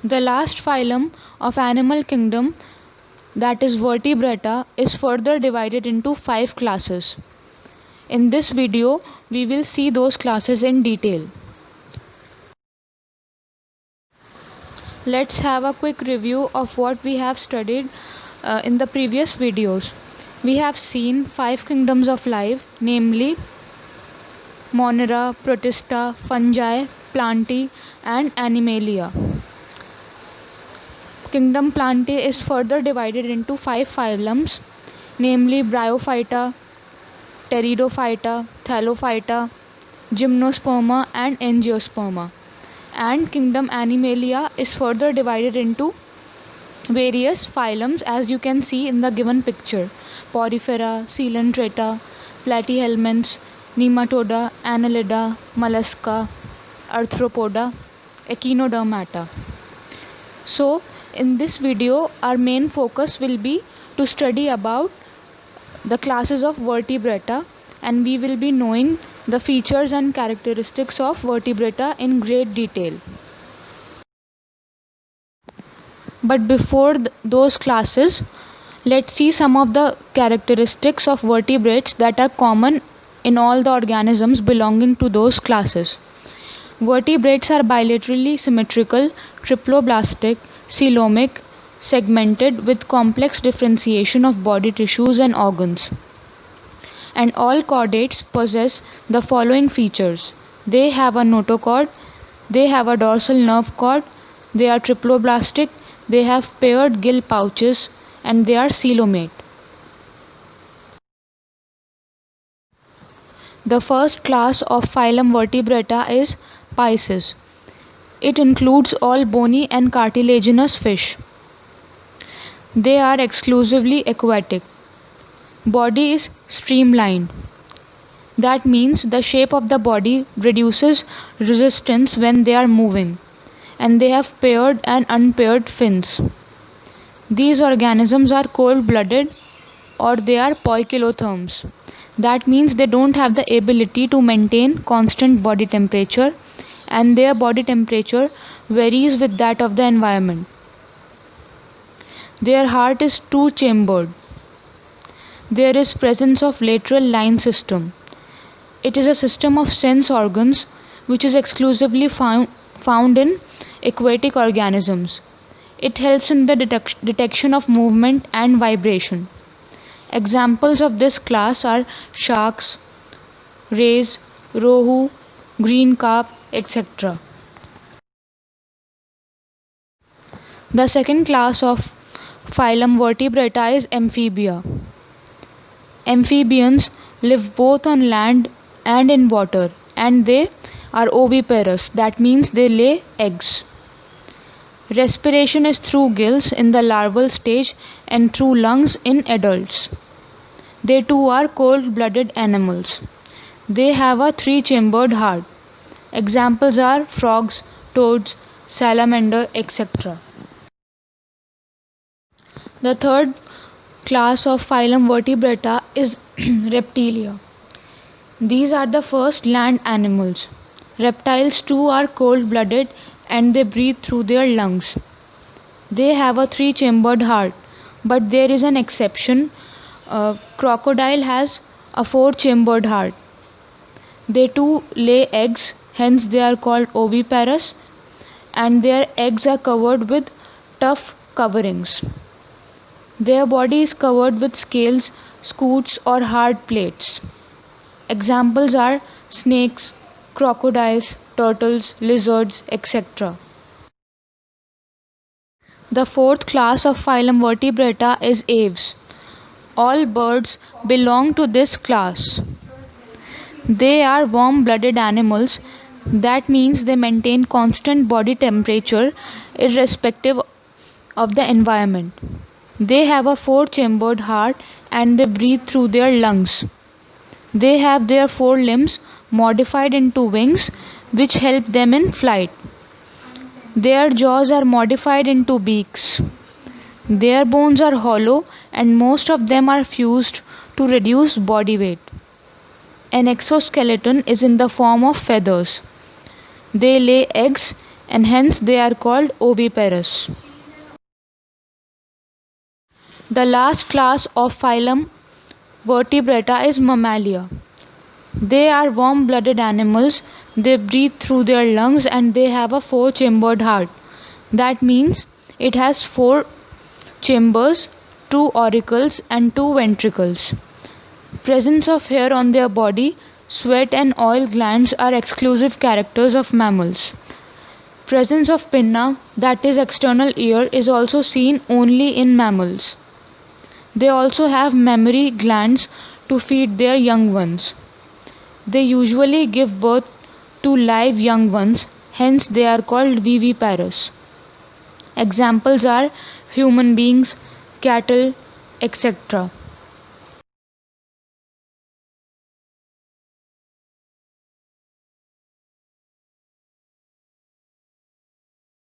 The last phylum of animal kingdom, that is Vertebrata, is further divided into 5 classes. In this video, we will see those classes in detail. Let's have a quick review of what we have studied in the previous videos. We have seen 5 kingdoms of life, namely Monera, Protista, Fungi, Plantae and Animalia. Kingdom Plantae is further divided into 5 phylums, namely Bryophyta, Pteridophyta, Thallophyta, Gymnosperma and Angiosperma. And Kingdom Animalia is further divided into various phylums, as you can see in the given picture: Porifera, Coelenterata, Platyhelminths, Nematoda, Annelida, Mollusca, Arthropoda, Echinodermata. So in this video, our main focus will be to study about the classes of Vertebrata, and we will be knowing the features and characteristics of Vertebrata in great detail. But before those classes, let's see some of the characteristics of vertebrates that are common in all the organisms belonging to those classes. Vertebrates are bilaterally symmetrical, triploblastic, coelomic, segmented with complex differentiation of body tissues and organs. And all chordates possess the following features: they have a notochord, they have a dorsal nerve cord, they are triploblastic, they have paired gill pouches, and they are coelomate. The first class of phylum Vertebrata is Pisces. It includes all bony and cartilaginous fish. They are exclusively aquatic. Body is streamlined. That means the shape of the body reduces resistance when they are moving, and they have paired and unpaired fins. These organisms are cold-blooded, or they are poikilotherms. That means they don't have the ability to maintain constant body temperature, and their body temperature varies with that of the environment. Their heart is two-chambered. There is presence of lateral line system. It is a system of sense organs which is exclusively found in aquatic organisms. It helps in the detection of movement and vibration. Examples of this class are sharks, rays, rohu, green carp, etc. The second class of phylum Vertebrata is Amphibia. Amphibians live both on land and in water, and they are oviparous. That means they lay eggs. Respiration is through gills in the larval stage and through lungs in adults. They too are cold-blooded animals. They have a three-chambered heart. Examples are frogs, toads, salamander, etc. The third class of phylum Vertebrata is Reptilia. These are the first land animals. Reptiles too are cold-blooded and they breathe through their lungs. They have a three-chambered heart, but there is an exception. Crocodile has a four-chambered heart. They too lay eggs, hence they are called oviparous, and their eggs are covered with tough coverings. Their body is covered with scales, scutes or hard plates. Examples are snakes, crocodiles, turtles, lizards, etc. The fourth class of phylum Vertebrata is Aves. All birds belong to this class. They are warm-blooded animals. That means they maintain constant body temperature irrespective of the environment. They have a four-chambered heart and they breathe through their lungs. They have their four limbs modified into wings which help them in flight. Their jaws are modified into beaks. Their bones are hollow and most of them are fused to reduce body weight. An exoskeleton is in the form of feathers. They lay eggs and hence they are called oviparous. The last class of phylum Vertebrata is Mammalia. They are warm-blooded animals. They breathe through their lungs and they have a four-chambered heart. That means it has four chambers, two auricles and two ventricles. Presence of hair on their body, sweat and oil glands are exclusive characters of mammals. Presence of pinna, that is external ear, is also seen only in mammals. They also have mammary glands to feed their young ones. They usually give birth to live young ones, hence they are called viviparous. Examples are human beings, cattle, etc.